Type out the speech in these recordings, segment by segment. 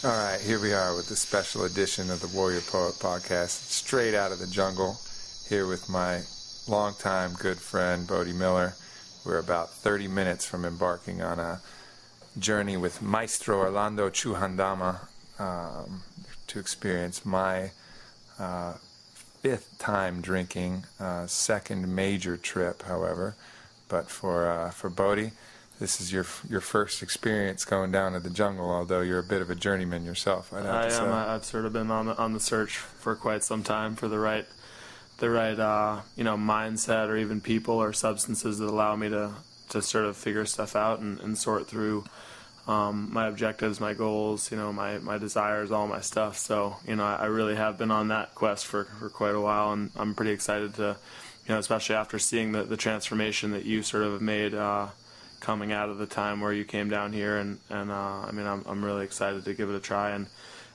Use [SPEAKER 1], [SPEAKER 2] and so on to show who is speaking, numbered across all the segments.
[SPEAKER 1] All right, here we are with the special edition of the Warrior Poet Podcast, straight out of the jungle, here with my longtime good friend, Bodie Miller. We're about 30 minutes from embarking on a journey with Maestro Orlando Chuhandama to experience my fifth time drinking, second major trip, however. But for Bodie, this is your first experience going down to the jungle, although you're a bit of a journeyman yourself.
[SPEAKER 2] I am. I've sort of been on the search for quite some time for the right mindset, or even people or substances that allow me to sort of figure stuff out and sort through my objectives, my goals, my desires, all my stuff. So, I really have been on that quest for quite a while, and I'm pretty excited to, especially after seeing the transformation that you sort of have made coming out of the time where you came down here, and I'm really excited to give it a try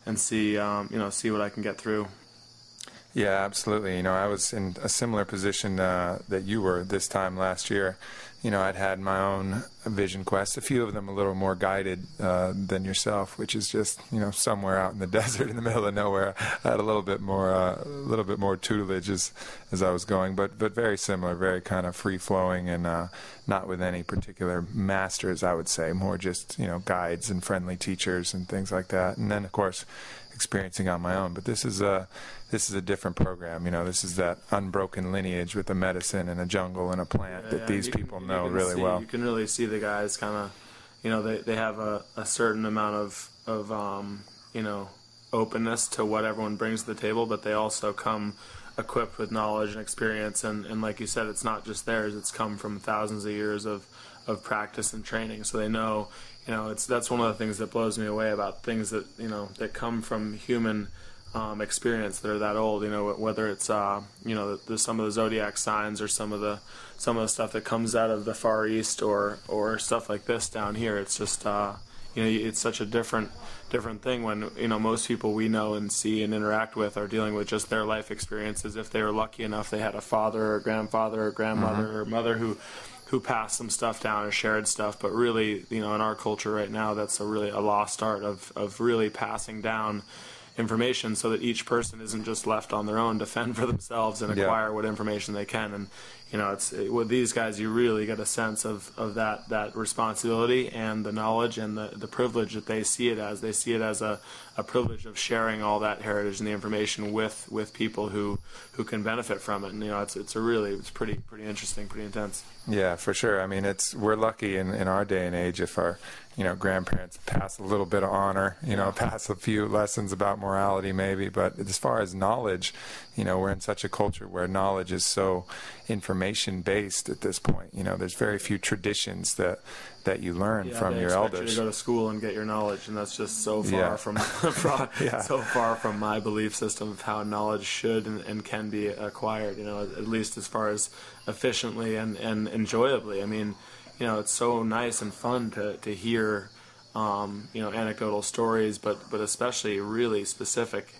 [SPEAKER 2] and see see what I can get through.
[SPEAKER 1] Yeah, absolutely. I was in a similar position that you were this time last year. I'd had my own vision quests, a few of them a little more guided than yourself, which is just, somewhere out in the desert in the middle of nowhere. I had a little bit more tutelage as I was going, but very similar, very kind of free-flowing, and not with any particular masters, I would say, more just, guides and friendly teachers and things like that. And then, of course, experiencing on my own. But this is a different program. This is that unbroken lineage with a medicine and a jungle and a plant that these people know really well.
[SPEAKER 2] You can really see the guys kind of, they have a certain amount of openness to what everyone brings to the table, but they also come equipped with knowledge and experience. And like you said, it's not just theirs. It's come from thousands of years of practice and training. So they know, that's one of the things that blows me away about things that, that come from human experience that are that old, whether it's some of the zodiac signs, or some of the stuff that comes out of the Far East, or stuff like this down here. It's just it's such a different thing when most people we know and see and interact with are dealing with just their life experiences. If they were lucky enough, they had a father or grandfather or grandmother or mother who passed some stuff down or shared stuff. But really, in our culture right now, that's a lost art of really passing down information, so that each person isn't just left on their own to fend for themselves and acquire what information they can. And with these guys, you really get a sense of that responsibility and the knowledge and the privilege that they see it as. They see it as a privilege of sharing all that heritage and the information with people who can benefit from it. And it's pretty interesting, pretty intense.
[SPEAKER 1] Yeah, for sure. I mean, we're lucky in our day and age if our grandparents pass a little bit of honor, pass a few lessons about morality maybe. But as far as knowledge, we're in such a culture where knowledge is so information based at this point. There's very few traditions that you learn from your elders.
[SPEAKER 2] You to go to school and get your knowledge, and that's just so far from so far from my belief system of how knowledge should and can be acquired. At least as far as efficiently and enjoyably. I mean, it's so nice and fun to hear, anecdotal stories, but especially really specific,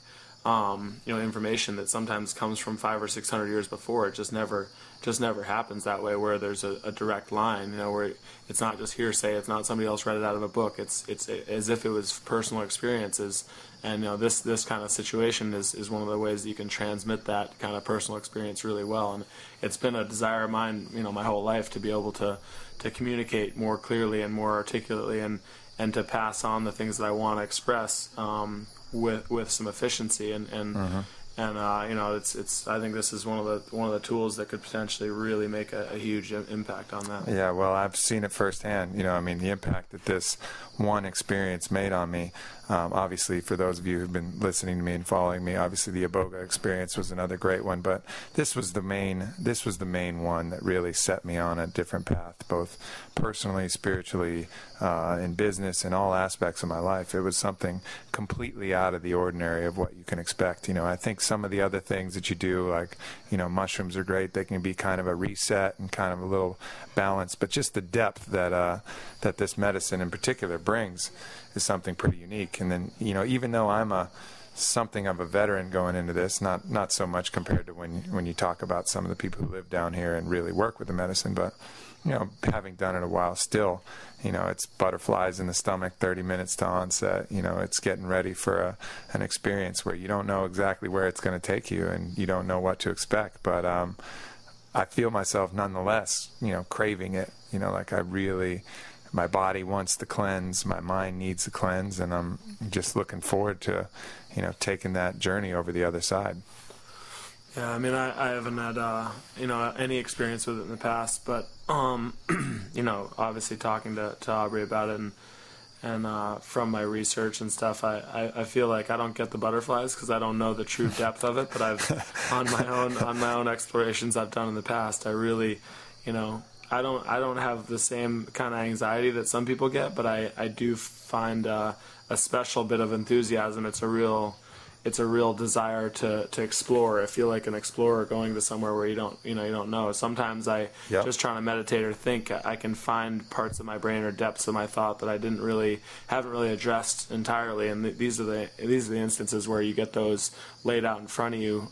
[SPEAKER 2] information that sometimes comes from 500 or 600 years before. It just never happens that way, where there's a direct line, where it's not just hearsay. It's not somebody else read it out of a book. It's as if it was personal experiences. And this kind of situation is one of the ways that you can transmit that kind of personal experience really well. And it's been a desire of mine, my whole life, to be able to communicate more clearly and more articulately, and to pass on the things that I want to express with some efficiency. And it's I think this is one of the tools that could potentially really make a huge impact on that.
[SPEAKER 1] Yeah, well, I've seen it firsthand. The impact that this one experience made on me. Obviously, for those of you who've been listening to me and following me, obviously the Iboga experience was another great one. But this was the main one that really set me on a different path, both personally, spiritually, in business, in all aspects of my life. It was something completely out of the ordinary of what you can expect. I think some of the other things that you do, like mushrooms are great. They can be kind of a reset and kind of a little balance, but just the depth that this medicine in particular brings is something pretty unique. And then, even though I'm something of a veteran going into this, not so much compared to when you talk about some of the people who live down here and really work with the medicine, but having done it a while still, it's butterflies in the stomach, 30 minutes to onset. It's getting ready for an experience where you don't know exactly where it's going to take you, and you don't know what to expect. But I feel myself nonetheless, craving it. My body wants to cleanse, my mind needs to cleanse, and I'm just looking forward to, taking that journey over the other side.
[SPEAKER 2] Yeah, I mean, I haven't had, any experience with it in the past, but, obviously talking to Aubrey about it and from my research and stuff, I feel like I don't get the butterflies because I don't know the true depth of it, but on my own explorations I've done in the past, I really, I don't have the same kind of anxiety that some people get, but I do find a special bit of enthusiasm. It's a real desire to explore. I feel like an explorer going to somewhere where you don't know. Sometimes just trying to meditate or think, I can find parts of my brain or depths of my thought that I haven't really addressed entirely. And these are the instances where you get those laid out in front of you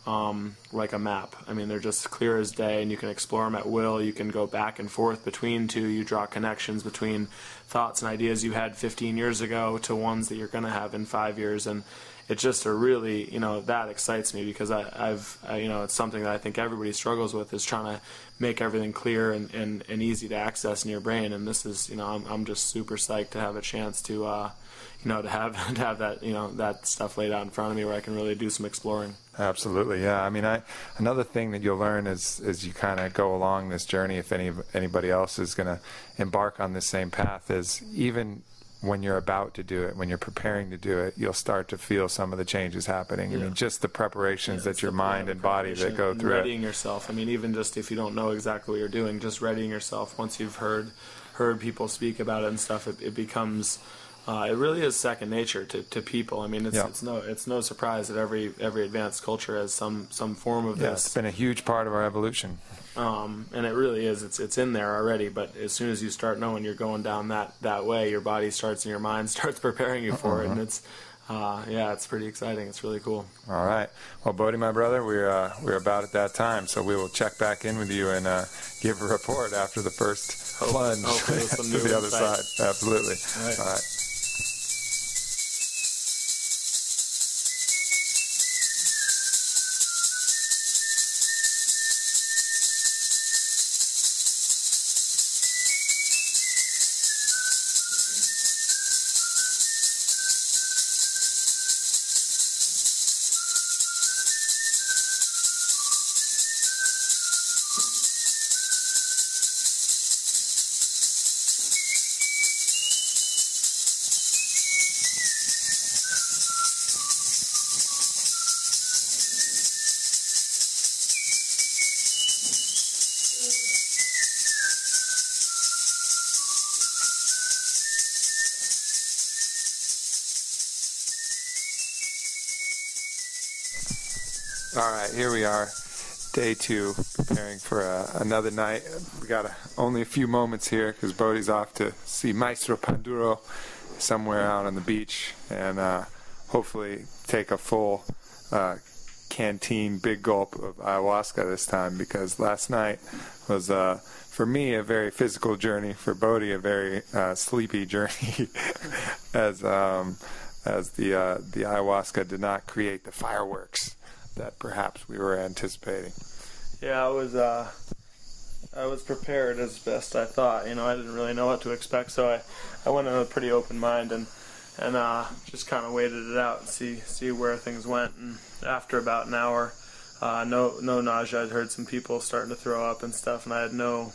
[SPEAKER 2] like a map. I mean, they're just clear as day, and you can explore them at will. You can go back and forth between two. You draw connections between thoughts and ideas you had 15 years ago to ones that you're going to have in 5 years, and it's just a really, that excites me because it's something that I think everybody struggles with, is trying to make everything clear and easy to access in your brain. And this is, I'm just super psyched to have a chance to, to have that, that stuff laid out in front of me where I can really do some exploring.
[SPEAKER 1] Absolutely, yeah. I mean, another thing that you'll learn as you kind of go along this journey, if anybody else is going to embark on this same path, is even when you're about to do it, when you're preparing to do it, you'll start to feel some of the changes happening. Yeah. I mean, just the preparations that your mind and body that go through
[SPEAKER 2] readying yourself. I mean, even just if you don't know exactly what you're doing, just readying yourself. Once you've heard people speak about it and stuff, it becomes it really is second nature to people. I mean, it's no surprise that every advanced culture has some form of this.
[SPEAKER 1] It's been a huge part of our evolution.
[SPEAKER 2] And it really is. It's in there already. But as soon as you start knowing you're going down that way, your body starts and your mind starts preparing you for it. And it's it's pretty exciting. It's really cool.
[SPEAKER 1] All right. Well, Bodhi, my brother, we're about at that time, so we will check back in with you and give a report after the first plunge to the other side. Absolutely. All right. All right, here we are, day 2, preparing for another night. We got only a few moments here because Bodhi's off to see Maestro Panduro somewhere out on the beach and hopefully take a full canteen, big gulp of ayahuasca this time, because last night was, for me, a very physical journey, for Bodhi, a very sleepy journey, as the ayahuasca did not create the fireworks that perhaps we were anticipating.
[SPEAKER 2] Yeah, I was prepared as best I thought. I didn't really know what to expect, so I went in with a pretty open mind and just kind of waited it out and see where things went. And after about an hour, no nausea. I'd heard some people starting to throw up and stuff, and I had no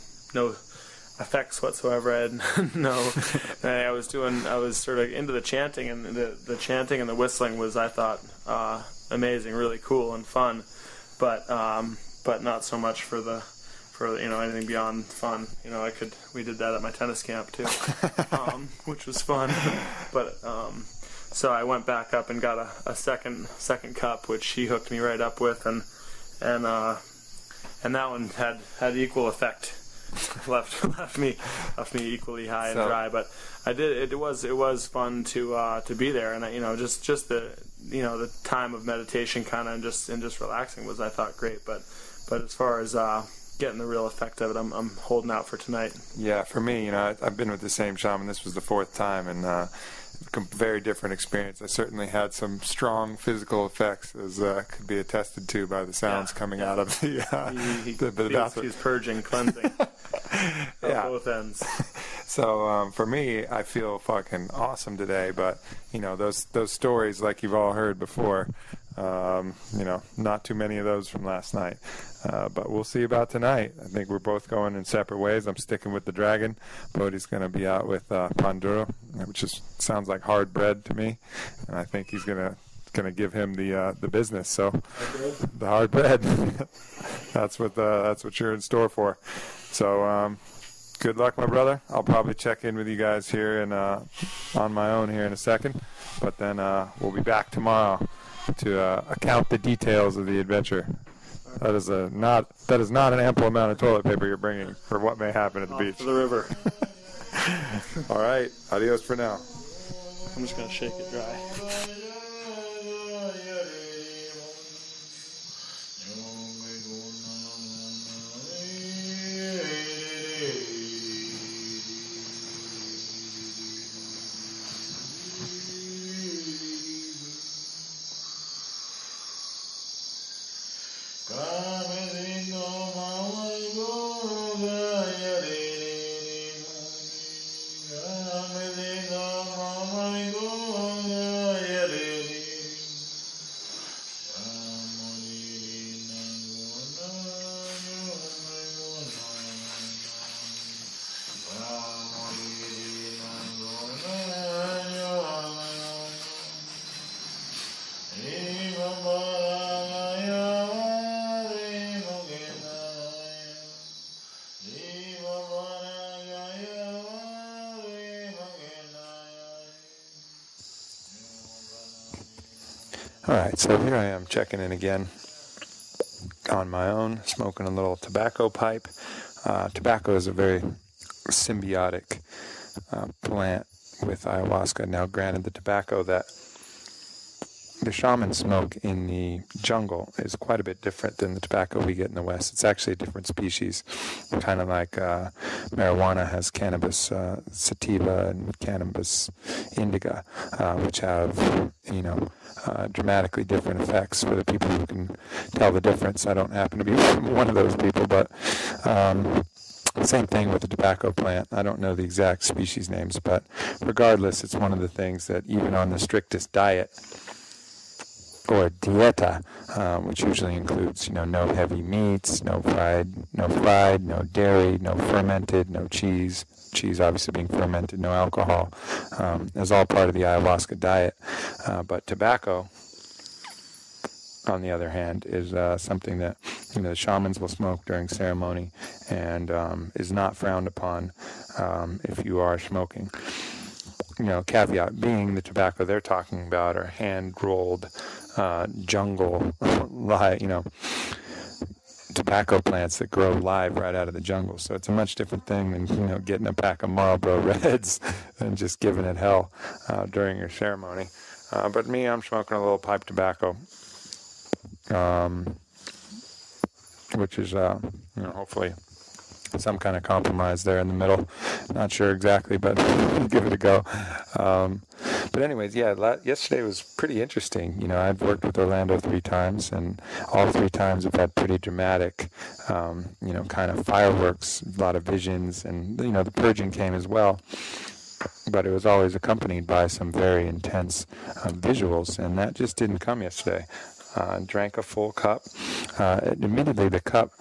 [SPEAKER 2] effects whatsoever. I had I was sort of into the chanting, and the chanting and the whistling was, I thought, amazing, really cool and fun, but not so much for anything beyond fun. We did that at my tennis camp too, which was fun. But so I went back up and got a second cup, which he hooked me right up with, and that one had equal effect. left me equally high and dry, but it was fun to be there, and just the time of meditation kind of just relaxing was, I thought, great, but as far as getting the real effect of it. I'm holding out for tonight.
[SPEAKER 1] Yeah, for me, I've been with the same shaman. This was the 4th time, and very different experience. I certainly had some strong physical effects, as could be attested to by the sounds coming out of the.
[SPEAKER 2] He's purging, cleansing. Both ends.
[SPEAKER 1] So for me, I feel fucking awesome today. But those stories, like you've all heard before, not too many of those from last night. But we'll see about tonight. I think we're both going in separate ways. I'm sticking with the dragon. Bodhi's going to be out with Panduro, which sounds like hard bread to me, and I think he's going to give him the business. So the hard bread. that's what you're in store for. So good luck, my brother. I'll probably check in with you guys here and on my own here in a second, but then we'll be back tomorrow to account the details of the adventure. That is not an ample amount of toilet paper you're bringing for what may happen at the beach.
[SPEAKER 2] To the river.
[SPEAKER 1] All right. Adios for now.
[SPEAKER 2] I'm just going to shake it dry.
[SPEAKER 1] All right, so here I am checking in again on my own, smoking a little tobacco pipe. Tobacco is a very symbiotic plant with ayahuasca. Now, granted, the tobacco that the shamans smoke in the jungle is quite a bit different than the tobacco we get in the West. It's actually a different species, kind of like marijuana has cannabis sativa and cannabis indica, which have, dramatically different effects for the people who can tell the difference. I don't happen to be one of those people, but same thing with the tobacco plant. I don't know the exact species names, but regardless, it's one of the things that even on the strictest diet, or dieta, which usually includes, no heavy meats, no fried, no dairy, no fermented, no cheese obviously being fermented, no alcohol, is all part of the ayahuasca diet. But tobacco, on the other hand, is something that the shamans will smoke during ceremony and is not frowned upon if you are smoking. Caveat being the tobacco they're talking about are hand-rolled jungle, tobacco plants that grow live right out of the jungle. So it's a much different thing than, getting a pack of Marlboro Reds and just giving it hell during your ceremony. But me, I'm smoking a little pipe tobacco, which is, hopefully some kind of compromise there in the middle. Not sure exactly, but give it a go. But anyways, yesterday was pretty interesting. I've worked with Orlando 3 times, and all 3 times have had pretty dramatic, kind of fireworks, a lot of visions, and, the purging came as well. But it was always accompanied by some very intense visuals, and that just didn't come yesterday. Drank a full cup. Admittedly, the cup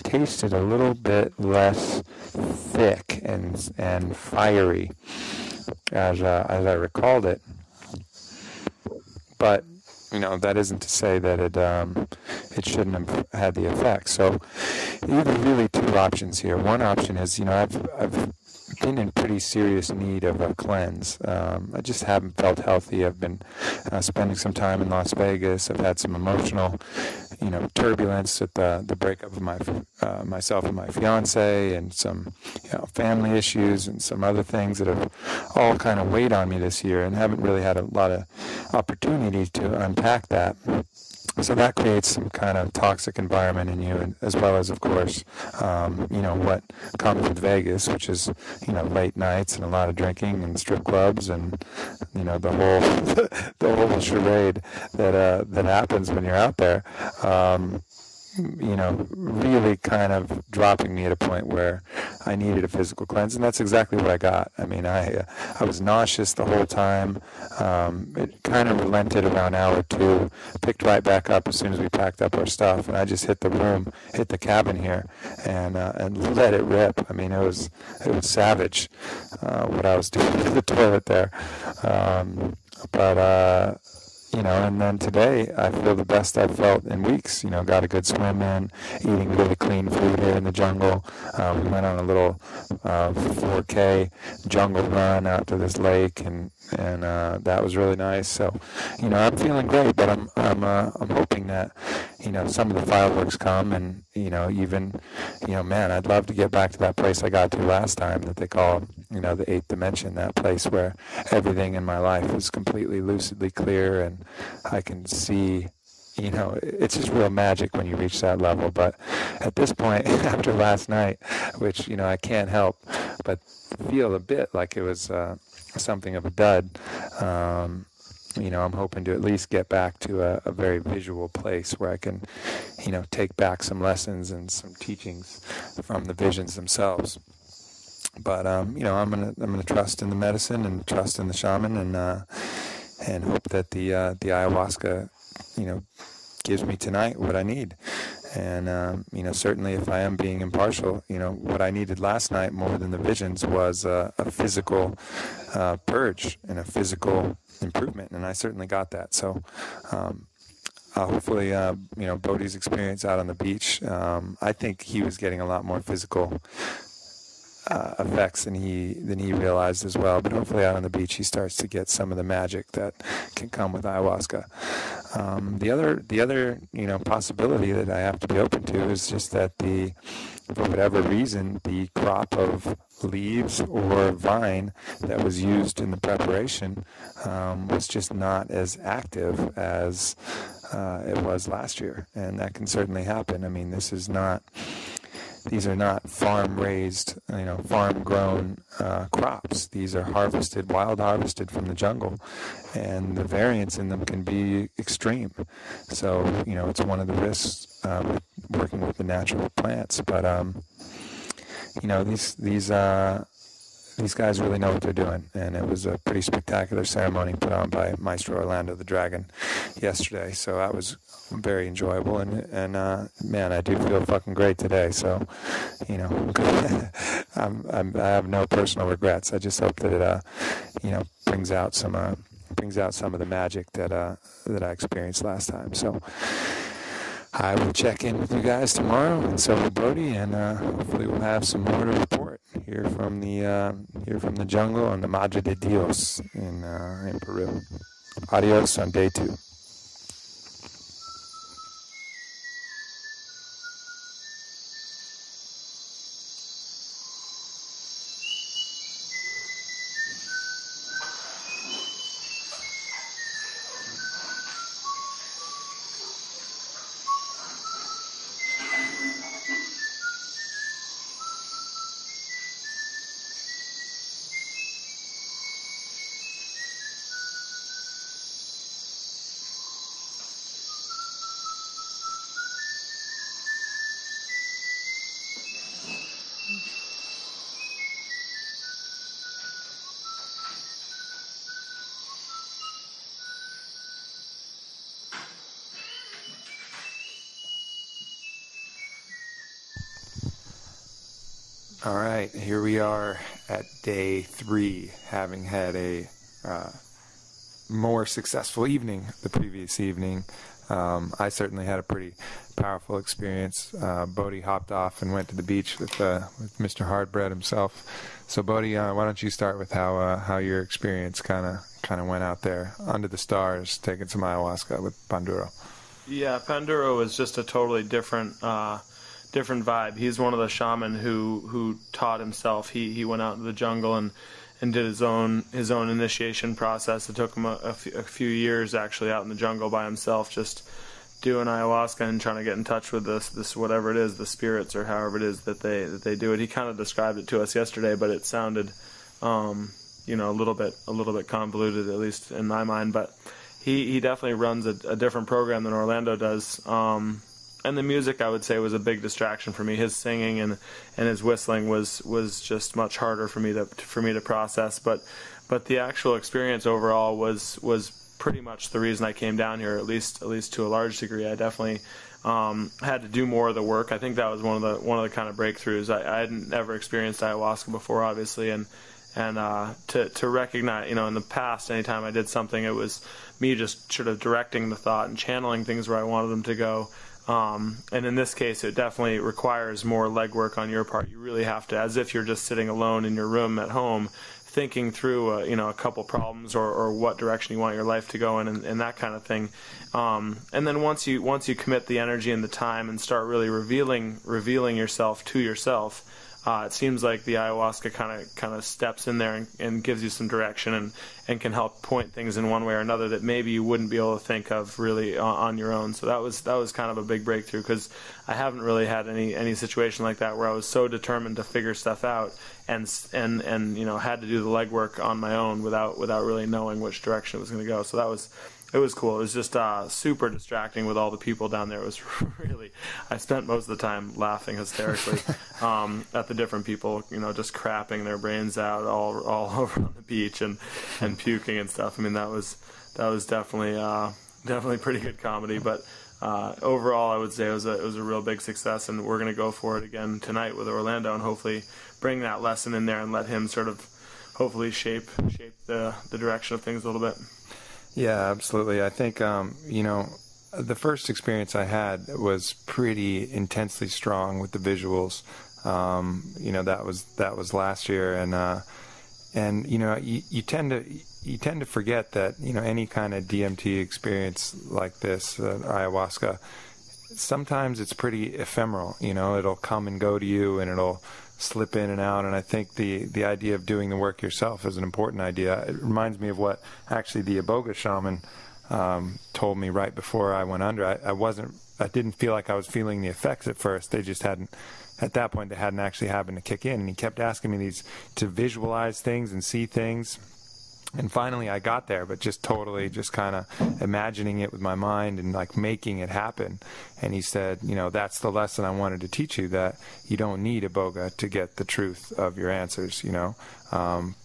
[SPEAKER 1] tasted a little bit less thick and fiery as I recalled it. But that isn't to say that it shouldn't have had the effect. So, either really 2 options here. One option is I've been in pretty serious need of a cleanse. I just haven't felt healthy. I've been spending some time in Las Vegas. I've had some emotional, turbulence at the breakup of myself and my fiance, and some, family issues and some other things that have all kind of weighed on me this year, and haven't really had a lot of opportunity to unpack that. So that creates some kind of toxic environment in you, and as well as, of course, what comes with Vegas, which is, late nights and a lot of drinking and strip clubs and, the whole the whole charade that happens when you're out there. Really kind of dropping me at a point where I needed a physical cleanse, and that's exactly what I got. I mean, I was nauseous the whole time. It kind of relented around hour 2, picked right back up as soon as we packed up our stuff, and I just hit the cabin here, and let it rip. I mean, it was savage what I was doing to the toilet there. And then today I feel the best I've felt in weeks. Got a good swim in, eating really clean food here in the jungle. We went on a little 4K jungle run out to this lake, and that was really nice. So, I'm feeling great, but I'm hoping that, some of the fireworks come, and, man, I'd love to get back to that place I got to last time that they call, the 8th dimension, that place where everything in my life is completely lucidly clear, and I can see, it's just real magic when you reach that level. But at this point, after last night, which, I can't help but feel a bit like it was something of a dud, I'm hoping to at least get back to a very visual place where I can, take back some lessons and some teachings from the visions themselves. But I'm gonna trust in the medicine and trust in the shaman, and hope that the ayahuasca, gives me tonight what I need. And certainly, if I am being impartial, what I needed last night more than the visions was a physical purge and a physical improvement, and I certainly got that. So hopefully, Bodhi's experience out on the beach, I think he was getting a lot more physical effects than he realized as well. But hopefully out on the beach he starts to get some of the magic that can come with ayahuasca. The other possibility that I have to be open to is just that for whatever reason, the crop of leaves or vine that was used in the preparation was just not as active as it was last year, and that can certainly happen. I mean, these are not farm-raised, farm-grown crops. These are wild harvested from the jungle, and the variance in them can be extreme. So, it's one of the risks with working with the natural plants. But, these guys really know what they're doing, and it was a pretty spectacular ceremony put on by Maestro Orlando the Dragon yesterday. So that was very enjoyable, and man, I do feel fucking great today. So, I have no personal regrets. I just hope that it, brings out some of the magic that I experienced last time. So I will check in with you guys tomorrow, and so will Bodhi, and hopefully we'll have some more to report here from the jungle on the Madre de Dios in Peru. Adios on day 2. All right, here we are at day 3, having had a more successful evening the previous evening. I certainly had a pretty powerful experience. Bodhi hopped off and went to the beach with Mr. Hardbread himself. So Bodhi, why don't you start with how your experience kind of went out there under the stars, taking some ayahuasca with Panduro?
[SPEAKER 2] Yeah, Panduro was just a totally different vibe. He's one of the shaman who taught himself. He went out in the jungle and did his own initiation process. It took him a few years actually out in the jungle by himself, just doing ayahuasca and trying to get in touch with this whatever it is, the spirits or however it is that they do it. He kind of described it to us yesterday, but it sounded, you know, a little bit convoluted, at least in my mind. But he definitely runs a different program than Orlando does. And the music, I would say, was a big distraction for me. His singing and his whistling was just much harder for me to process. But the actual experience overall was pretty much the reason I came down here, at least to a large degree. I definitely had to do more of the work. I think that was one of the kind of breakthroughs. I hadn't ever experienced ayahuasca before, obviously, and to recognize, you know, in the past, anytime I did something, it was me just sort of directing the thought and channeling things where I wanted them to go. And in this case, it definitely requires more legwork on your part. You really have to, as if you're just sitting alone in your room at home, thinking through, you know, a couple problems or what direction you want your life to go in and that kind of thing. And then once you commit the energy and the time and start really revealing yourself to yourself, it seems like the ayahuasca kind of steps in there and gives you some direction and can help point things in one way or another that maybe you wouldn't be able to think of really on your own. So that was kind of a big breakthrough, because I haven't really had any situation like that where I was so determined to figure stuff out and you know, had to do the legwork on my own without really knowing which direction it was going to go. So it was cool. It was just super distracting with all the people down there. It was really, I spent most of the time laughing hysterically at the different people, you know, just crapping their brains out all over on the beach and puking and stuff. I mean, that was definitely pretty good comedy. But overall, I would say it was a real big success, and we're going to go for it again tonight with Orlando and hopefully bring that lesson in there and let him sort of hopefully shape the direction of things a little bit.
[SPEAKER 1] Yeah, absolutely. I think, you know, the first experience I had was pretty intensely strong with the visuals. You know, that was last year, and you know, you tend to forget that, you know, any kind of DMT experience like this, ayahuasca, sometimes it's pretty ephemeral. You know, it'll come and go to you, and it'll slip in and out, and I think the idea of doing the work yourself is an important idea. It reminds me of what actually the Iboga shaman told me right before I went under. I didn't feel like I was feeling the effects at first. They just hadn't, at that point, they hadn't actually happened to kick in, and he kept asking me to visualize things and see things. And finally I got there, but just kind of imagining it with my mind and like making it happen. And he said, you know, that's the lesson I wanted to teach you, that you don't need Iboga to get the truth of your answers, you know.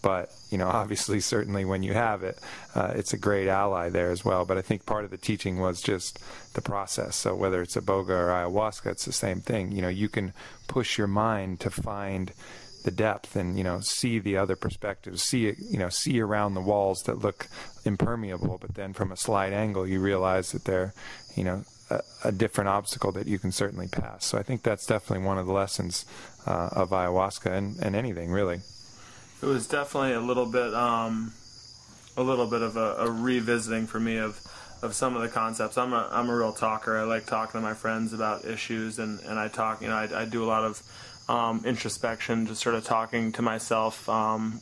[SPEAKER 1] But, you know, obviously, certainly when you have it, it's a great ally there as well. But I think part of the teaching was just the process. So whether it's Iboga or ayahuasca, it's the same thing. You know, you can push your mind to find the depth and, you know, see the other perspectives, see around the walls that look impermeable, but then from a slight angle you realize that they're, you know, a different obstacle that you can certainly pass. So I think that's definitely one of the lessons of ayahuasca and anything really.
[SPEAKER 2] It was definitely a little bit of a revisiting for me of some of the concepts. I'm a real talker. I like talking to my friends about issues, and I talk, you know, I do a lot of introspection, just sort of talking to myself,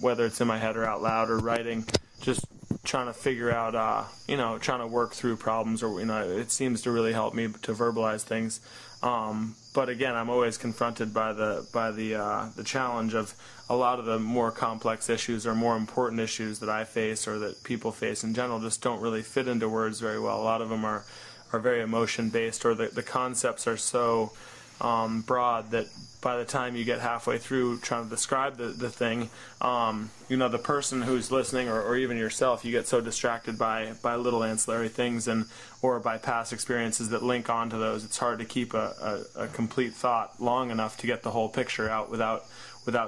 [SPEAKER 2] whether it's in my head or out loud or writing, just trying to figure out, you know, trying to work through problems, or, you know, it seems to really help me to verbalize things. But again, I'm always confronted by the challenge of a lot of the more complex issues or more important issues that I face or that people face in general just don't really fit into words very well. A lot of them are very emotion based, or the concepts are so broad that by the time you get halfway through trying to describe the thing, you know, the person who's listening or even yourself, you get so distracted by little ancillary things or by past experiences that link onto those. It's hard to keep a complete thought long enough to get the whole picture out without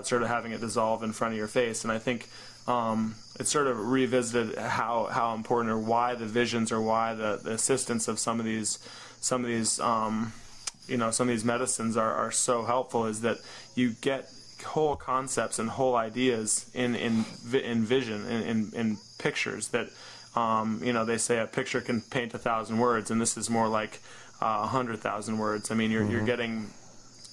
[SPEAKER 2] sort of having it dissolve in front of your face. And I think it sort of revisited how important, or why the visions, or why the assistance of some of these you know, some of these medicines are so helpful, is that you get whole concepts and whole ideas in vision, in pictures that, you know, they say a picture can paint 1,000 words, and this is more like 100,000 words. I mean, you're getting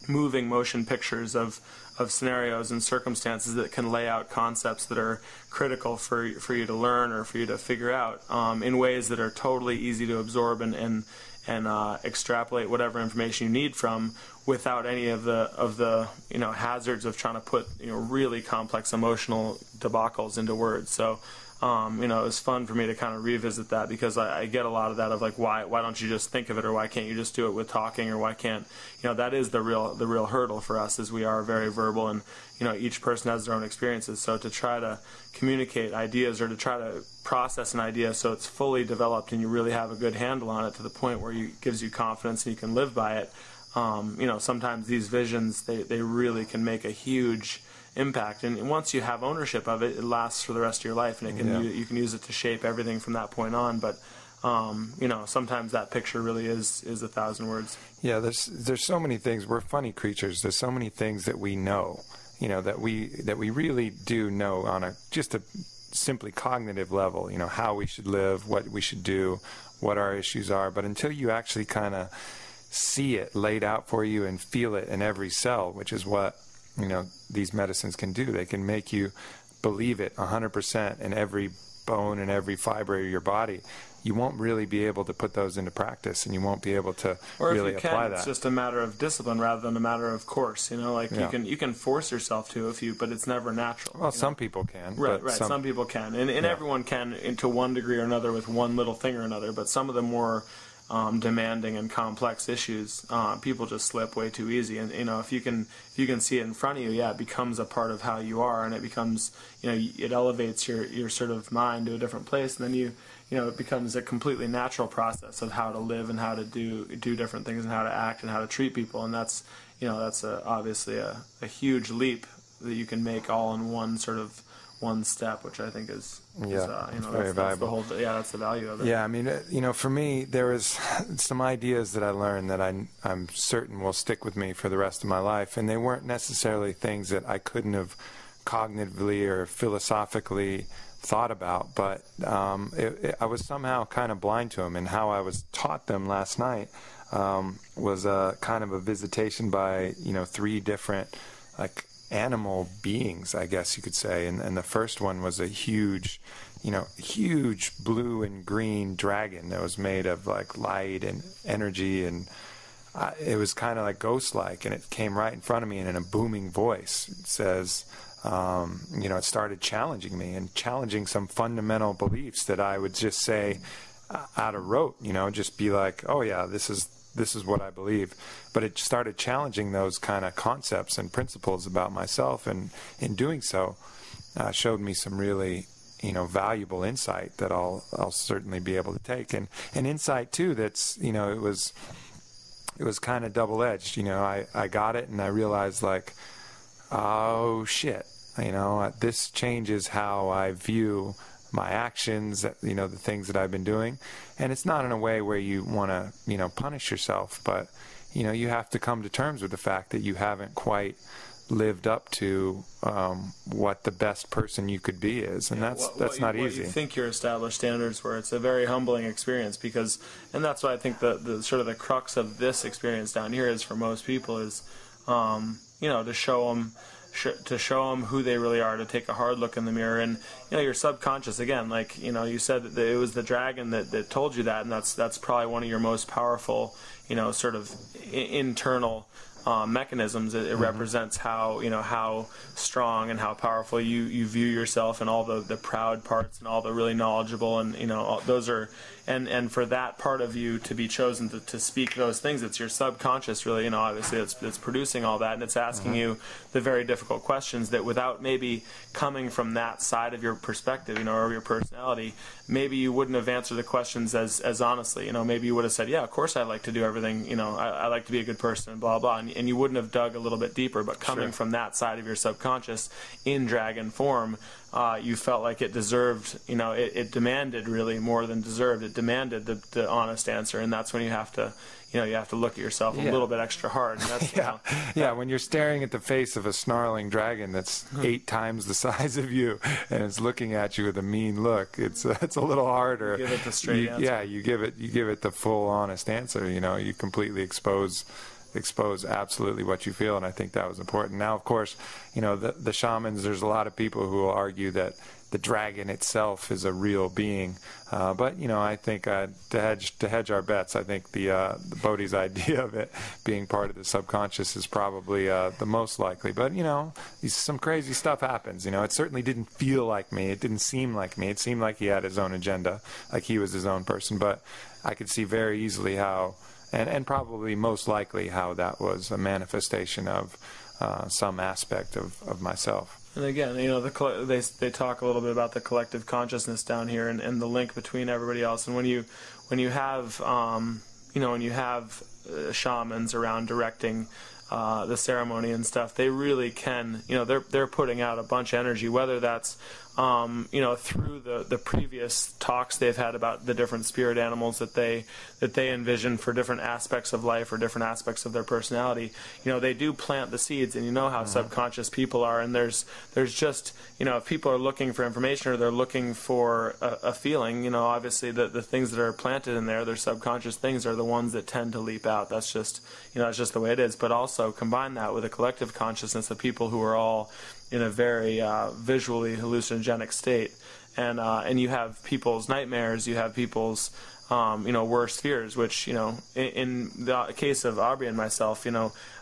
[SPEAKER 2] moving motion pictures of scenarios and circumstances that can lay out concepts that are critical for you to learn or for you to figure out in ways that are totally easy to absorb and extrapolate whatever information you need from, without any of the hazards of trying to put really complex emotional debacles into words. So it was fun for me to kind of revisit that, because I get a lot of that of like, why don't you just think of it, or why can't you just do it with talking, or why can't that is the real hurdle for us, is we are very verbal, and each person has their own experiences. So to try to communicate ideas, or to try to process an idea so it's fully developed and you really have a good handle on it to the point where it gives you confidence and you can live by it. Sometimes these visions, they really can make a huge impact, and once you have ownership of it, it lasts for the rest of your life, and you can use it to shape everything from that point on. But sometimes that picture really is 1,000 words.
[SPEAKER 1] Yeah, there's so many things. We're funny creatures. There's so many things that we know, that we really do know on just a simply cognitive level. How we should live, what we should do, what our issues are. But until you actually kind of see it laid out for you and feel it in every cell, which is what these medicines can do. They can make you believe it 100% in every bone and every fiber of your body. You won't really be able to put those into practice, and you won't be able to really apply that.
[SPEAKER 2] It's just a matter of discipline rather than a matter of course. You can force yourself to, but it's never natural.
[SPEAKER 1] Well, some people can.
[SPEAKER 2] Right. Some people can, and everyone can to one degree or another with one little thing or another. But some of the more demanding and complex issues, people just slip way too easy. And if you can see it in front of you, it becomes a part of how you are, and it becomes it elevates your sort of mind to a different place, and then it becomes a completely natural process of how to live and how to do different things and how to act and how to treat people. And that's obviously a huge leap that you can make all in one step, which I think is
[SPEAKER 1] very valuable.
[SPEAKER 2] That's the value of it.
[SPEAKER 1] Yeah, I mean, for me, there was some ideas that I learned that I'm certain will stick with me for the rest of my life, and they weren't necessarily things that I couldn't have cognitively or philosophically thought about, but I was somehow kind of blind to them, and how I was taught them last night was a kind of a visitation by 3 different animal beings, I guess you could say, and the first one was a huge blue and green dragon that was made of light and energy, and it was kind of ghost-like, and it came right in front of me, and in a booming voice it says, it started challenging me and challenging some fundamental beliefs that I would just say out of rote, just be like, oh yeah, this is what I believe. But it started challenging those kind of concepts and principles about myself, and in doing so, showed me some really, valuable insight that I'll certainly be able to take, and an insight too that's, it was kind of double-edged. I got it, and I realized oh shit, this changes how I view my actions, the things that I've been doing. And it's not in a way where you want to, punish yourself, but, you have to come to terms with the fact that you haven't quite lived up to what the best person you could be is, and that's not easy.
[SPEAKER 2] You think your established standards were. It's a very humbling experience, and that's why I think the sort of the crux of this experience down here is, for most people, is to show them who they really are, to take a hard look in the mirror, and your subconscious, again, you said that it was the dragon that told you that, and that's probably one of your most powerful sort of internal mechanisms. It represents how strong and how powerful you view yourself, and all the proud parts and all the really knowledgeable, and those are, and for that part of you to be chosen to speak those things, it's your subconscious really, obviously it's producing all that, and it's asking you the very difficult questions that, without maybe coming from that side of your perspective, or your personality, maybe you wouldn't have answered the questions as honestly. Maybe you would have said, yeah, of course I'd like to do everything, I like to be a good person, and blah blah, and you wouldn't have dug a little bit deeper. But coming from that side of your subconscious in dragon form, you felt like it deserved, it demanded really more than deserved. It demanded the honest answer, and that's when you have to look at yourself a little bit extra hard. And that's
[SPEAKER 1] when you're staring at the face of a snarling dragon that's 8 times the size of you, and it's looking at you with a mean look, it's a little harder.
[SPEAKER 2] You give it the straight answer.
[SPEAKER 1] Yeah, you give it the full honest answer. You completely expose expose absolutely what you feel, and I think that was important. Now, of course, the shamans, there's a lot of people who will argue that the dragon itself is a real being, but I think to hedge our bets, I think the Bodhi's idea of it being part of the subconscious is probably the most likely. But some crazy stuff happens. It certainly didn't feel like me. It didn't seem like me. It seemed like he had his own agenda, like he was his own person. But I could see very easily how, and probably most likely how, that was a manifestation of some aspect of myself.
[SPEAKER 2] And again, they talk a little bit about the collective consciousness down here and the link between everybody else. And when you have shamans around directing the ceremony and stuff, they really can, they're putting out a bunch of energy, whether that's through the previous talks they've had about the different spirit animals that they envision for different aspects of life or different aspects of their personality. They do plant the seeds, and how subconscious people are, and there's just, if people are looking for information or they're looking for a feeling, obviously the things that are planted in there, their subconscious things, are the ones that tend to leap out. That's just, it's just the way it is. But also combine that with a collective consciousness of people who are all in a very visually hallucinogenic state, and you have people's nightmares, you have people's worst fears, which in the case of Aubrey and myself,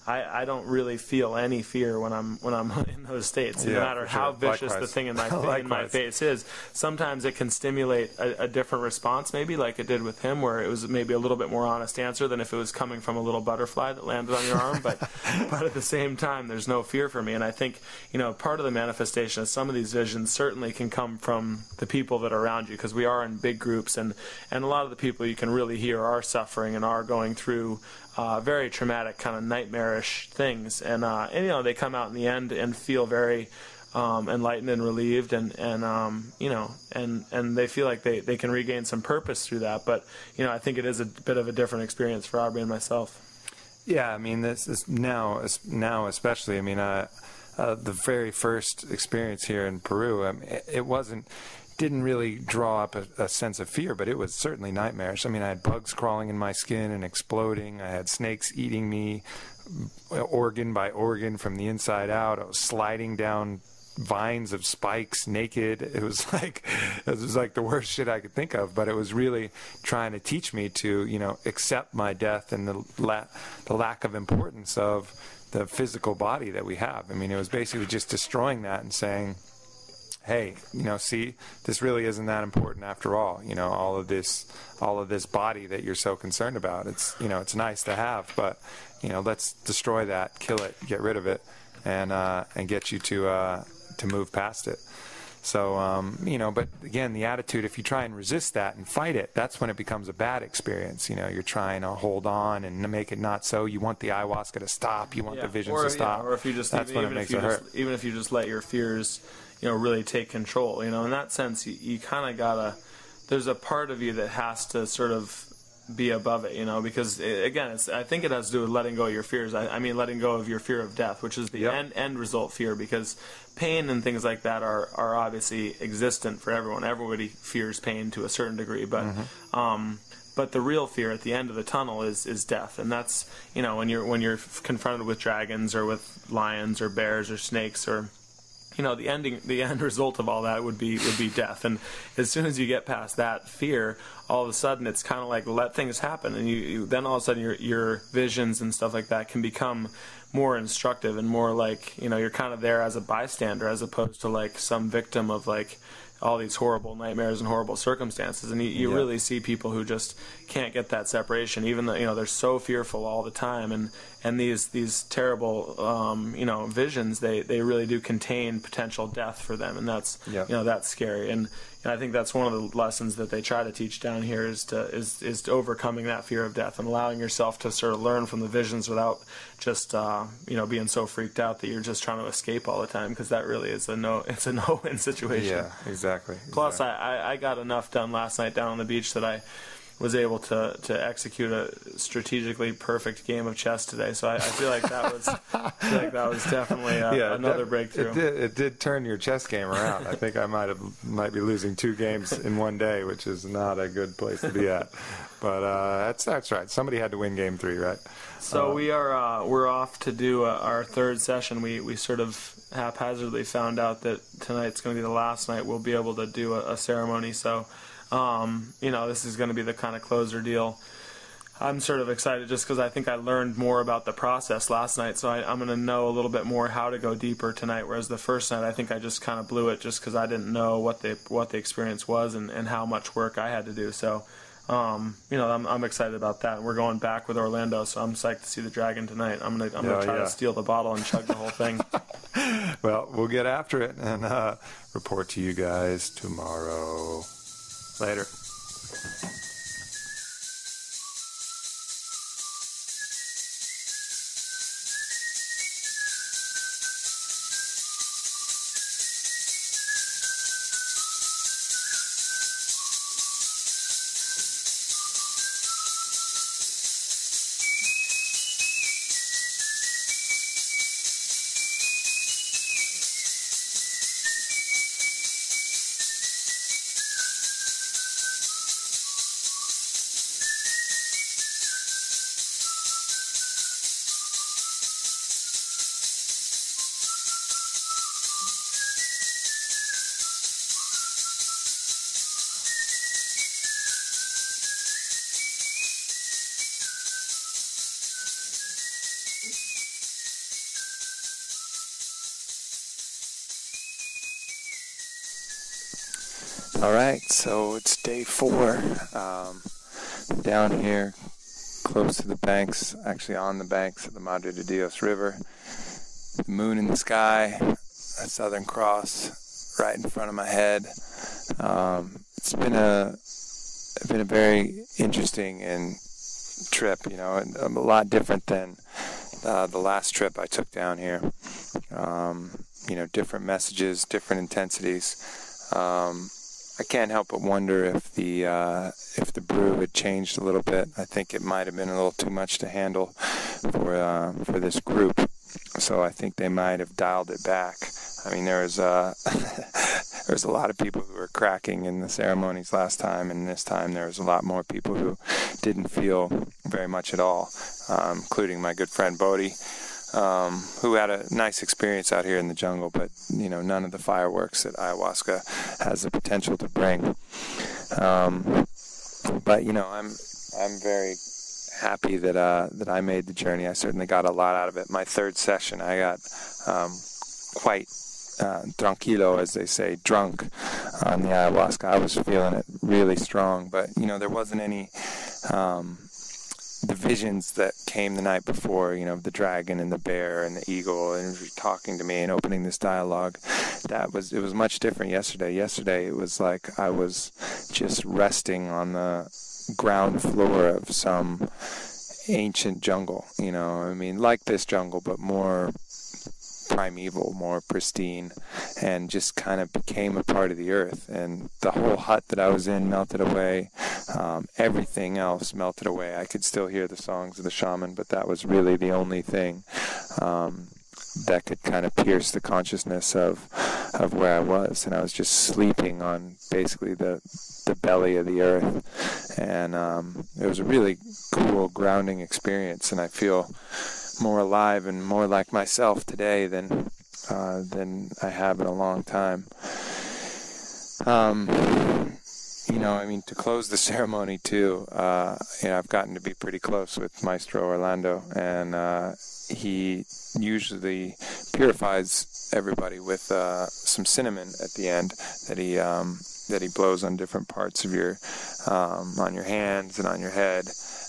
[SPEAKER 2] I don't really feel any fear when I'm in those states. No matter how vicious the thing in my face is, sometimes it can stimulate a different response, maybe like it did with him, where it was maybe a little bit more honest answer than if it was coming from a little butterfly that landed on your arm. But at the same time, there's no fear for me. And I think part of the manifestation of some of these visions certainly can come from the people that are around you, because we are in big groups, and a lot of the people you can really hear are suffering and are going through very traumatic, kind of nightmarish things, and they come out in the end and feel very enlightened and relieved, and they feel like they can regain some purpose through that. But I think it is a bit of a different experience for Aubrey and myself.
[SPEAKER 1] Yeah, I mean, this is now especially. I mean, the very first experience here in Peru, it didn't really draw up a sense of fear, but it was certainly nightmarish. I mean, I had bugs crawling in my skin and exploding. I had snakes eating me organ by organ from the inside out. I was sliding down vines of spikes naked. It was like the worst shit I could think of, but it was really trying to teach me to, accept my death and the lack of importance of the physical body that we have. I mean, it was basically just destroying that and saying, hey, see, this really isn't that important after all. All of this body that you're so concerned about. It's it's nice to have, but let's destroy that, kill it, get rid of it, and get you to move past it. So but again, the attitude, if you try and resist that and fight it, that's when it becomes a bad experience. You're trying to hold on and make it not so. You want the ayahuasca to stop. You want the visions to stop.
[SPEAKER 2] Or if you just
[SPEAKER 1] that's when it makes it hurt.
[SPEAKER 2] Even if you just let your fears really take control. In that sense, you kind of gotta. There's a part of you that has to sort of be above it, because again, I think it has to do with letting go of your fears. I mean, letting go of your fear of death, which is the end result fear, because pain and things like that are obviously existent for everyone. Everybody fears pain to a certain degree, but but the real fear at the end of the tunnel is death, and that's when you're confronted with dragons or with lions or bears or snakes or the end result of all that would be death. And as soon as you get past that fear, all of a sudden it's kind of like let things happen, and you then all of a sudden your visions and stuff like that can become more instructive and more like you're kind of there as a bystander as opposed to like some victim of like all these horrible nightmares and horrible circumstances. And you really see people who just can't get that separation, even though they're so fearful all the time, and these terrible visions, they really do contain potential death for them, and that's that's scary. And I think that's one of the lessons that they try to teach down here is to overcoming that fear of death and allowing yourself to sort of learn from the visions without just being so freaked out that you're just trying to escape all the time, because that really is a no-win situation.
[SPEAKER 1] Yeah, exactly.
[SPEAKER 2] Plus, I got enough done last night down on the beach that was able to execute a strategically perfect game of chess today. So I feel like that was definitely another breakthrough.
[SPEAKER 1] It did turn your chess game around. I think I might be losing 2 games in one day, which is not a good place to be at. But that's right. Somebody had to win game 3, right?
[SPEAKER 2] So we're off to do our third session. We sort of haphazardly found out that tonight's going to be the last night we'll be able to do a ceremony. So, this is going to be the kind of closer deal. I'm sort of excited just because I think I learned more about the process last night, so I'm going to know a little bit more how to go deeper tonight, whereas the first night I think I just kind of blew it just because I didn't know what the experience was and how much work I had to do. So, I'm excited about that. We're going back with Orlando, so I'm psyched to see the dragon tonight. I'm gonna try to steal the bottle and chug the whole thing.
[SPEAKER 1] Well, we'll get after it and report to you guys tomorrow. Later. All right, so it's day 4. Down here, close to the banks, actually on the banks of the Madre de Dios River. The moon in the sky, a Southern Cross right in front of my head. It's been a very interesting trip, and a lot different than the last trip I took down here. Different messages, different intensities. I can't help but wonder if the brew had changed a little bit. I think it might have been a little too much to handle for this group, so I think they might have dialed it back. I mean, there was a lot of people who were cracking in the ceremonies last time, and this time there was a lot more people who didn't feel very much at all, including my good friend Bodhi, who had a nice experience out here in the jungle, but none of the fireworks that ayahuasca has the potential to bring. But I'm very happy that I made the journey. I certainly got a lot out of it. My third session, I got quite tranquilo, as they say, drunk on the ayahuasca. I was feeling it really strong, but there wasn't any the visions that came the night before, the dragon and the bear and the eagle and talking to me and opening this dialogue. It was much different yesterday. Yesterday it was like I was just resting on the ground floor of some ancient jungle, like this jungle, but more primeval, more pristine, and just kind of became a part of the earth. And the whole hut that I was in melted away. Everything else melted away. I could still hear the songs of the shaman, but that was really the only thing that could kind of pierce the consciousness of where I was. And I was just sleeping on basically the belly of the earth. And it was a really cool, grounding experience, and I feel more alive and more like myself today than I have in a long time. To close the ceremony too, I've gotten to be pretty close with Maestro Orlando, and he usually purifies everybody with some cinnamon at the end that he blows on different parts of your on your hands and on your head,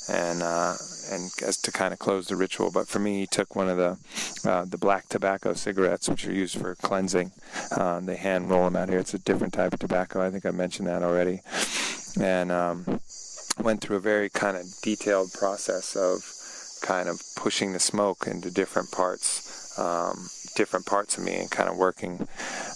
[SPEAKER 1] and as to kind of close the ritual. But for me, he took one of the black tobacco cigarettes, which are used for cleansing. They hand roll them out here. It's a different type of tobacco. I think I mentioned that already. And went through a very kind of detailed process of kind of pushing the smoke into different parts of me, and kind of working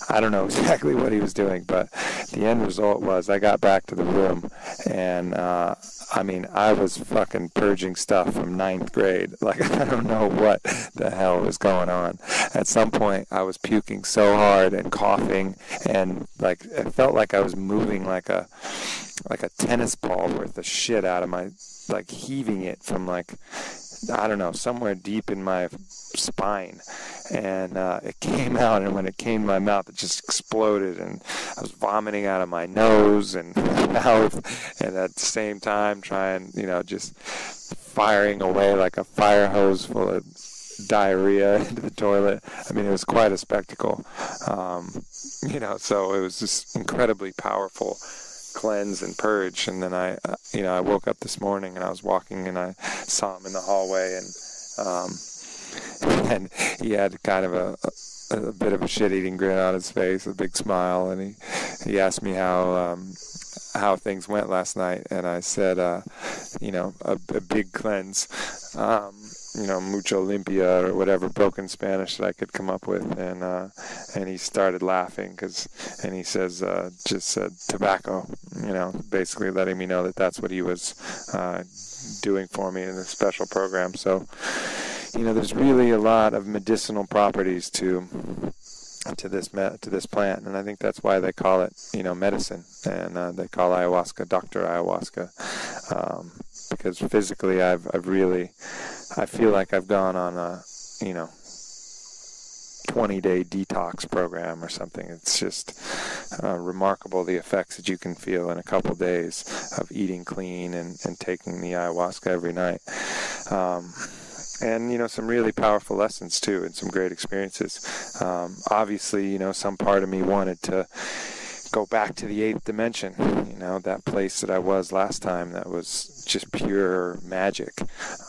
[SPEAKER 1] I don't know exactly what he was doing, but the end result was I got back to the room, and I mean, I was fucking purging stuff from 9th grade. Like, I don't know what the hell was going on. At some point, I was puking so hard and coughing, and like it felt like I was moving like a tennis ball worth of shit out of my, like heaving it from like, I don't know, somewhere deep in my spine. And it came out, and when it came to my mouth, it just exploded, and I was vomiting out of my nose and mouth, and at the same time trying, just firing away like a fire hose full of diarrhea into the toilet. I mean, it was quite a spectacle. So it was just incredibly powerful cleanse and purge. And then I woke up this morning, and I was walking, and I saw him in the hallway, and he had kind of a bit of a shit-eating grin on his face, a big smile, and he asked me how things went last night, and I said, a big cleanse, mucho limpia, or whatever broken Spanish that I could come up with, and he started laughing, and he says, just said tobacco, basically letting me know that that's what he was doing for me in this special program. So, there's really a lot of medicinal properties to this plant, and I think that's why they call it, medicine, and they call ayahuasca Dr. Ayahuasca, because physically I feel like I've gone on a 20-day detox program or something. It's just remarkable the effects that you can feel in a couple days of eating clean and taking the ayahuasca every night. And, some really powerful lessons, too, and some great experiences. Obviously, some part of me wanted to go back to the 8th dimension, that place that I was last time that was just pure magic.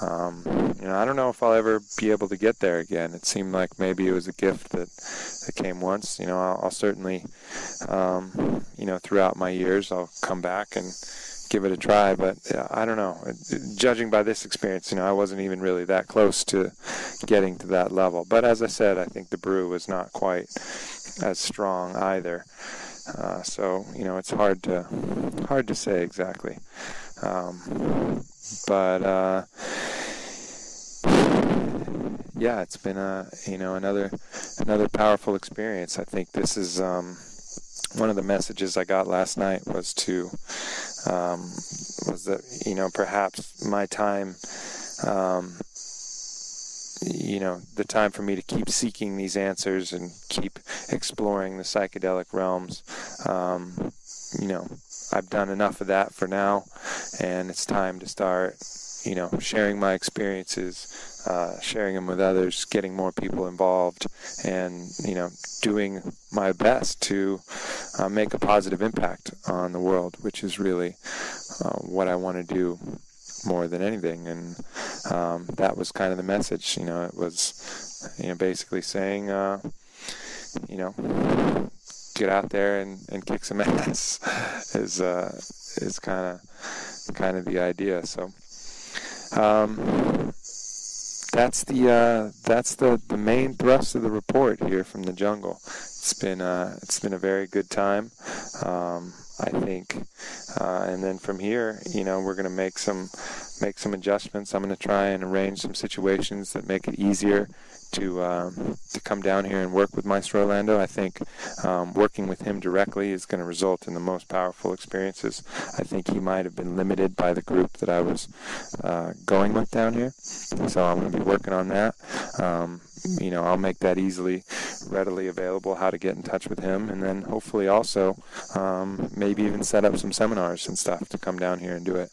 [SPEAKER 1] I don't know if I'll ever be able to get there again. It seemed like maybe it was a gift that came once. I'll certainly, throughout my years, I'll come back and give it a try, but I don't know. Judging by this experience, I wasn't even really that close to getting to that level. But as I said, I think the brew was not quite as strong either. So it's hard to say exactly. But it's been another powerful experience. I think this is one of the messages I got last night was that perhaps my time, the time for me to keep seeking these answers and keep exploring the psychedelic realms, I've done enough of that for now, and it's time to start sharing my experiences, sharing them with others, getting more people involved, and doing my best to make a positive impact on the world, which is really what I want to do more than anything. And that was kind of the message. It was basically saying get out there and kick some ass is kind of the idea. So that's the main thrust of the report here from the jungle. It's been a very good time, I think, and then from here, we're going to make some adjustments. I'm going to try and arrange some situations that make it easier to come down here and work with Maestro Orlando. I think working with him directly is going to result in the most powerful experiences. I think he might have been limited by the group that I was going with down here, so I'm going to be working on that. I'll make that readily available, how to get in touch with him, and then hopefully also maybe even set up some seminars and stuff to come down here and do it,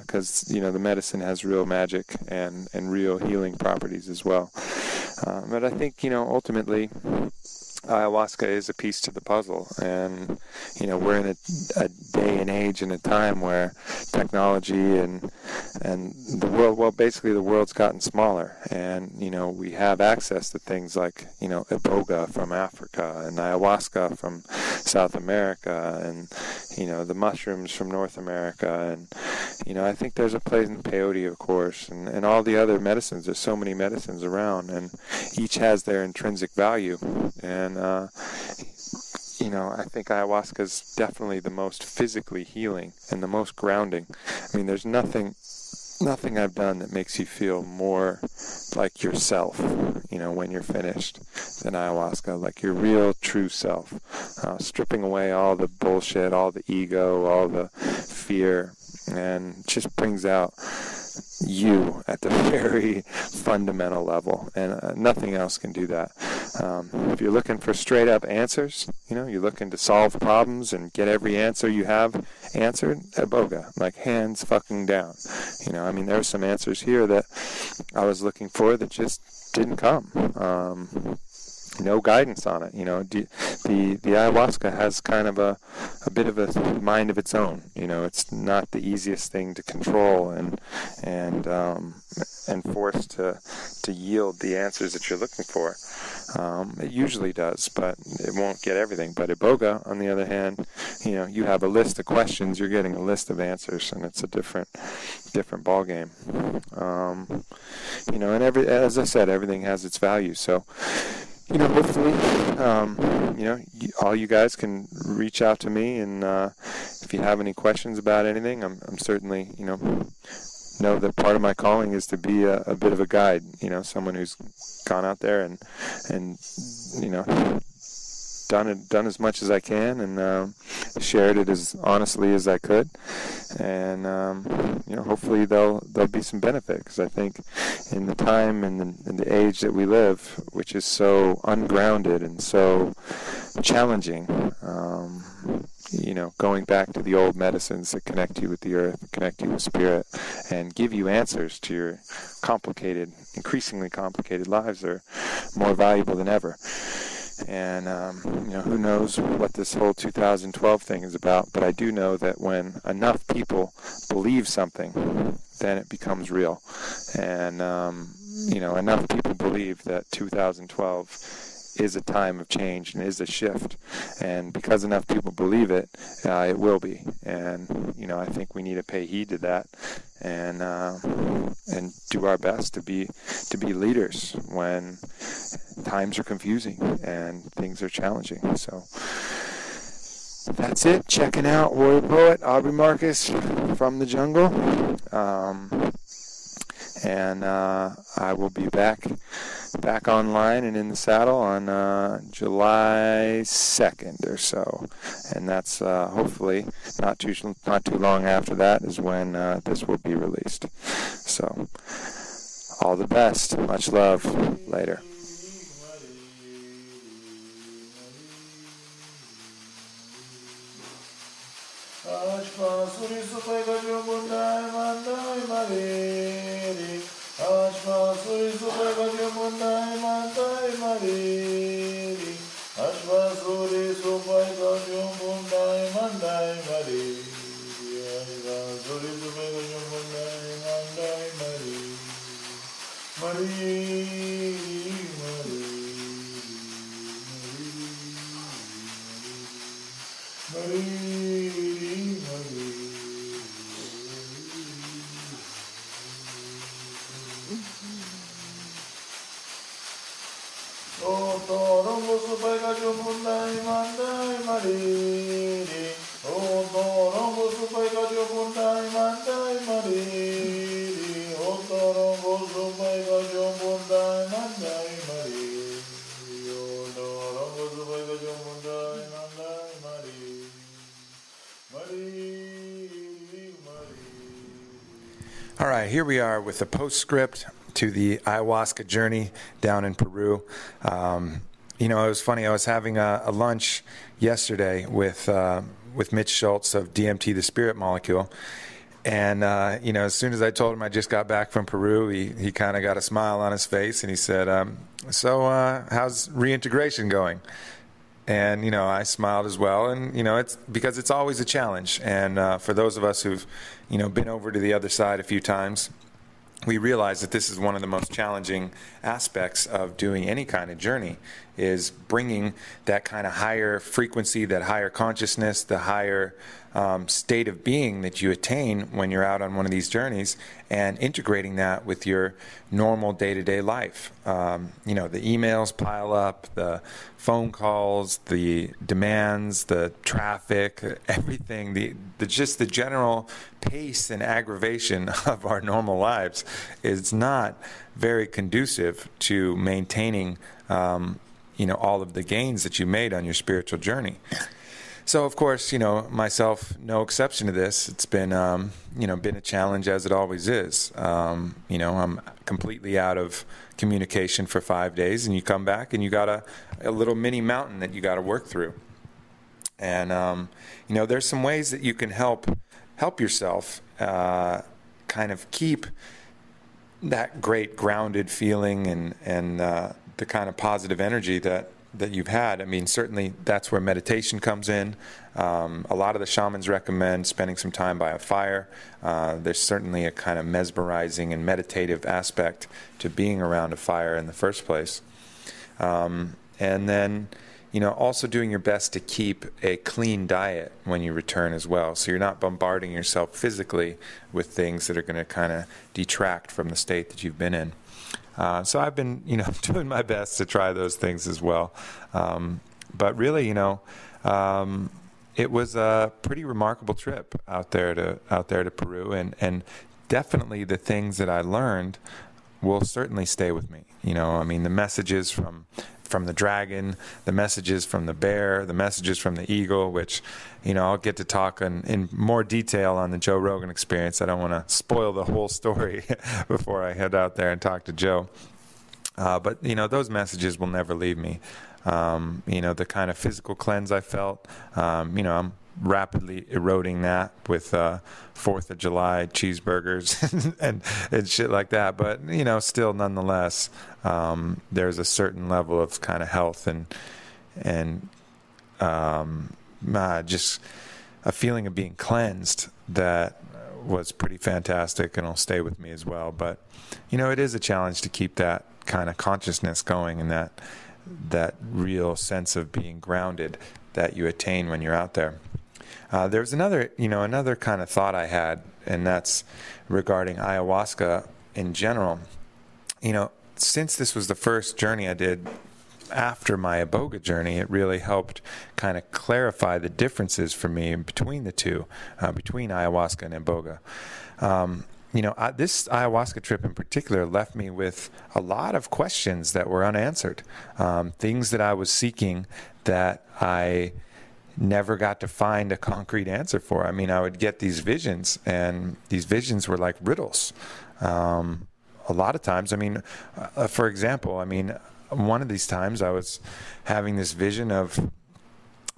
[SPEAKER 1] because the medicine has real magic and real healing properties as well. But I think ultimately ayahuasca is a piece to the puzzle, and we're in a day and age and a time where technology and the world, basically the world's gotten smaller, and we have access to things like Iboga from Africa and ayahuasca from South America, and the mushrooms from North America, and I think there's a place in peyote, of course, and all the other medicines. There's so many medicines around, and each has their intrinsic value, and I think ayahuasca is definitely the most physically healing and the most grounding. I mean, there's nothing I've done that makes you feel more like yourself, when you're finished than ayahuasca, like your real, true self. Stripping away all the bullshit, all the ego, all the fear, and just brings out you at the very fundamental level, and nothing else can do that. If you're looking for straight up answers, you're looking to solve problems and get every answer you have answered, Iboga, like hands fucking down. There were some answers here that I was looking for that just didn't come. No guidance on it. The ayahuasca has kind of a bit of a mind of its own. It's not the easiest thing to control and force to yield the answers that you're looking for. It usually does, but it won't get everything. But Iboga, on the other hand, you have a list of questions, you're getting a list of answers, and it's a different ball game. And as I said, everything has its value. So, hopefully, all you guys can reach out to me, and if you have any questions about anything, I'm certainly, know that part of my calling is to be a bit of a guide, someone who's gone out there and done as much as I can, and shared it as honestly as I could, and hopefully there'll be some benefit, because I think in the time and the age that we live, which is so ungrounded and so challenging, going back to the old medicines that connect you with the earth, connect you with spirit, and give you answers to your increasingly complicated lives are more valuable than ever. And, who knows what this whole 2012 thing is about, but I do know that when enough people believe something, then it becomes real. And, enough people believe that 2012 is a time of change and is a shift. And because enough people believe it, it will be. And, I think we need to pay heed to that and do our best to be leaders when times are confusing and things are challenging. So that's it. Checking out Warrior Poet, Aubrey Marcus from the jungle. And I will be back online and in the saddle on July 2nd or so, and that's hopefully not too long after that is when this will be released. So all the best, much love, later. All right, here we are with the postscript to the ayahuasca journey down in Peru. It was funny. I was having a lunch yesterday with Mitch Schultz of DMT, the Spirit Molecule, and as soon as I told him I just got back from Peru, he kind of got a smile on his face, and he said, "So, how's reintegration going?" And I smiled as well, and it's because it's always a challenge. And for those of us who've been over to the other side a few times, we realize that this is one of the most challenging aspects of doing any kind of journey, is bringing that kind of higher frequency, that higher consciousness, the higher state of being that you attain when you're out on one of these journeys, and integrating that with your normal day-to-day life. You know, the emails pile up, the phone calls, the demands, the traffic, everything, just the general pace and aggravation of our normal lives is not very conducive to maintaining, you know, all of the gains that you made on your spiritual journey. So, of course, you know, myself, no exception to this. It's been, you know, been a challenge, as it always is. You know, I'm completely out of communication for 5 days, and you come back and you got a little mini mountain that you got to work through. And, you know, there's some ways that you can help yourself kind of keep that great grounded feeling and the kind of positive energy that you've had. I mean, certainly that's where meditation comes in. A lot of the shamans recommend spending some time by a fire. There's certainly a kind of mesmerizing and meditative aspect to being around a fire in the first place. And then, you know, also doing your best to keep a clean diet when you return as well. So you're not bombarding yourself physically with things that are going to kind of detract from the state that you've been in. So I've been, you know, doing my best to try those things as well. But really, you know, it was a pretty remarkable trip out there to Peru, and definitely the things that I learned will certainly stay with me. You know, I mean, the messages from the dragon, the messages from the bear, the messages from the eagle, which, you know, I'll get to talk in more detail on the Joe Rogan experience. I don't want to spoil the whole story before I head out there and talk to Joe. But, you know, those messages will never leave me. You know, the kind of physical cleanse I felt, you know, I'm rapidly eroding that with 4th of July cheeseburgers and shit like that. But, you know, still nonetheless, there's a certain level of kind of health and just a feeling of being cleansed that was pretty fantastic and will stay with me as well. But, you know, it is a challenge to keep that kind of consciousness going and that real sense of being grounded that you attain when you're out there. There's another kind of thought I had, and that's regarding ayahuasca in general. You know, since this was the first journey I did after my Iboga journey, it really helped kind of clarify the differences for me between the two, between ayahuasca and Iboga. You know, this ayahuasca trip in particular left me with a lot of questions that were unanswered, things that I was seeking that I never got to find a concrete answer for. I mean, I would get these visions, and these visions were like riddles. A lot of times, I mean, for example, I mean, one of these times I was having this vision of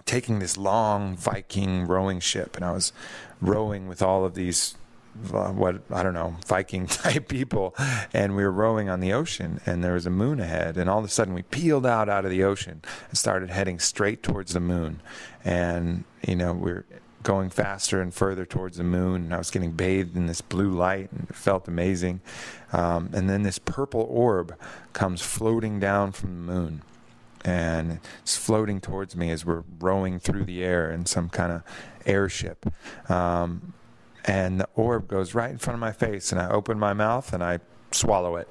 [SPEAKER 1] taking this long Viking rowing ship, and I was rowing with all of these Viking type people, and we were rowing on the ocean, and there was a moon ahead, and all of a sudden we peeled out of the ocean and started heading straight towards the moon. And, you know, we're going faster and further towards the moon, and I was getting bathed in this blue light, and it felt amazing. And then this purple orb comes floating down from the moon, and it's floating towards me as we're rowing through the air in some kind of airship. And the orb goes right in front of my face, and I open my mouth and I swallow it.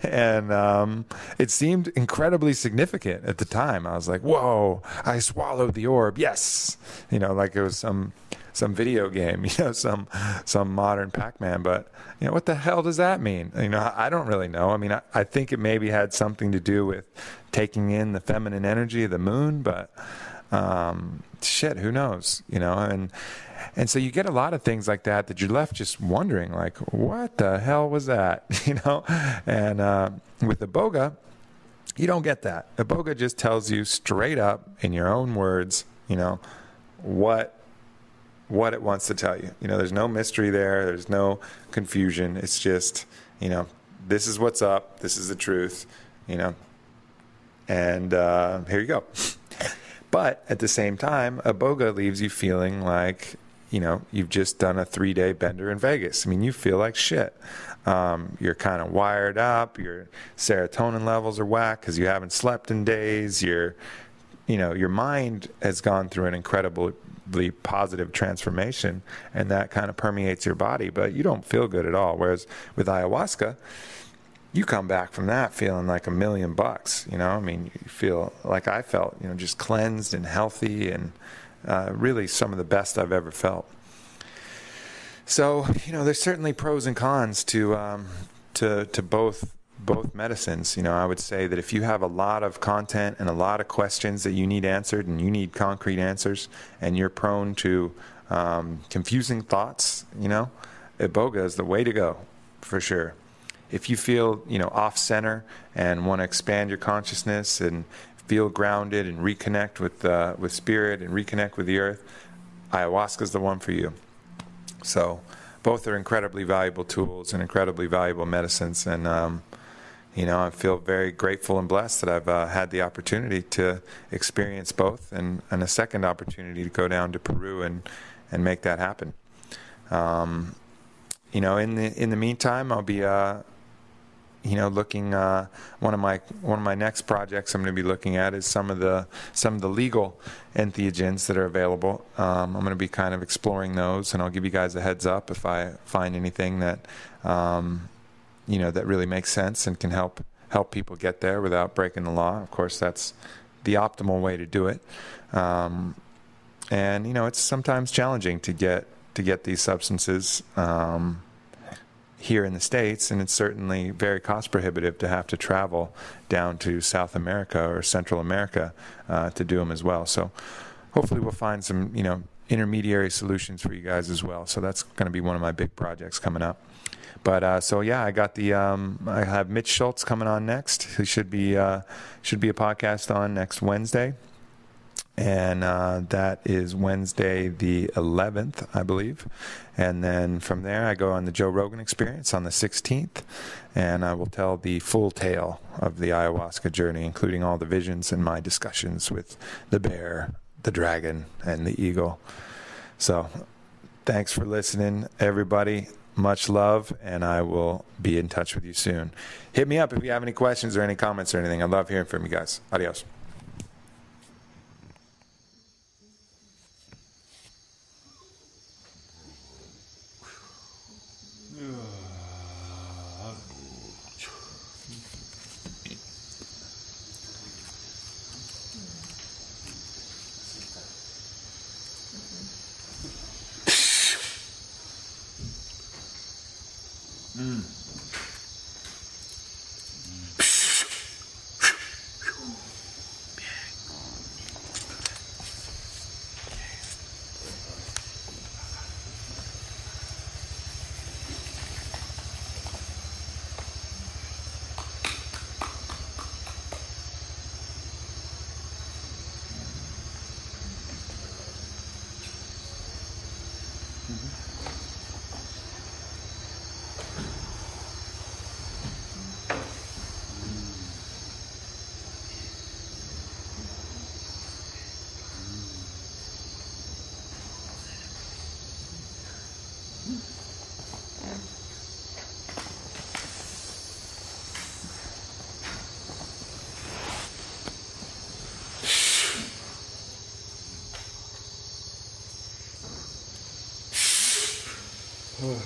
[SPEAKER 1] And it seemed incredibly significant at the time. I was like, whoa, I swallowed the orb. Yes. You know, like it was some video game, you know, some modern Pac-Man. But, you know, what the hell does that mean? You know, I don't really know. I mean, I think it maybe had something to do with taking in the feminine energy of the moon, but shit, who knows, you know? And so you get a lot of things like that you're left just wondering, like, what the hell was that? You know? And with Iboga, you don't get that. Iboga just tells you straight up in your own words, you know, what it wants to tell you. You know, there's no mystery there. There's no confusion. It's just, you know, this is what's up. This is the truth, you know. And here you go. But at the same time, Iboga leaves you feeling like, you know, you've just done a 3-day bender in Vegas. I mean, you feel like shit. You're kind of wired up. Your serotonin levels are whack because you haven't slept in days. Your mind has gone through an incredible incredibly positive transformation, and that kind of permeates your body, but you don't feel good at all. Whereas with ayahuasca, you come back from that feeling like $1,000,000, you know? I mean, you feel like I felt, you know, just cleansed and healthy, and really some of the best I've ever felt. So, you know, there's certainly pros and cons to both medicines. You know, I would say that if you have a lot of content and a lot of questions that you need answered, and you need concrete answers, and you're prone to confusing thoughts, you know, Iboga is the way to go, for sure. If you feel, you know, off center and want to expand your consciousness and feel grounded and reconnect with spirit and reconnect with the earth, ayahuasca is the one for you. So both are incredibly valuable tools and incredibly valuable medicines, and you know, I feel very grateful and blessed that I've had the opportunity to experience both, and a second opportunity to go down to Peru and make that happen. You know, in the meantime, I'll be you know, looking, one of my next projects I'm going to be looking at is some of the legal entheogens that are available. I'm going to be kind of exploring those, and I'll give you guys a heads up if I find anything that you know, that really makes sense and can help people get there without breaking the law. Of course, that's the optimal way to do it. And you know, it's sometimes challenging to get these substances here in the States, and it's certainly very cost prohibitive to have to travel down to South America or Central America to do them as well. So hopefully we'll find some, you know, intermediary solutions for you guys as well. So that's going to be one of my big projects coming up. But so yeah, I got the I have Mitch Schultz coming on next. Who should be a podcast on next Wednesday, and that is Wednesday the 11th, I believe. And then from there, I go on the Joe Rogan Experience on the 16th, and I will tell the full tale of the ayahuasca journey, including all the visions and my discussions with the bear, the dragon, and the eagle. So thanks for listening, everybody. Much love, and I will be in touch with you soon. Hit me up if you have any questions or any comments or anything. I love hearing from you guys. Adios. Oh.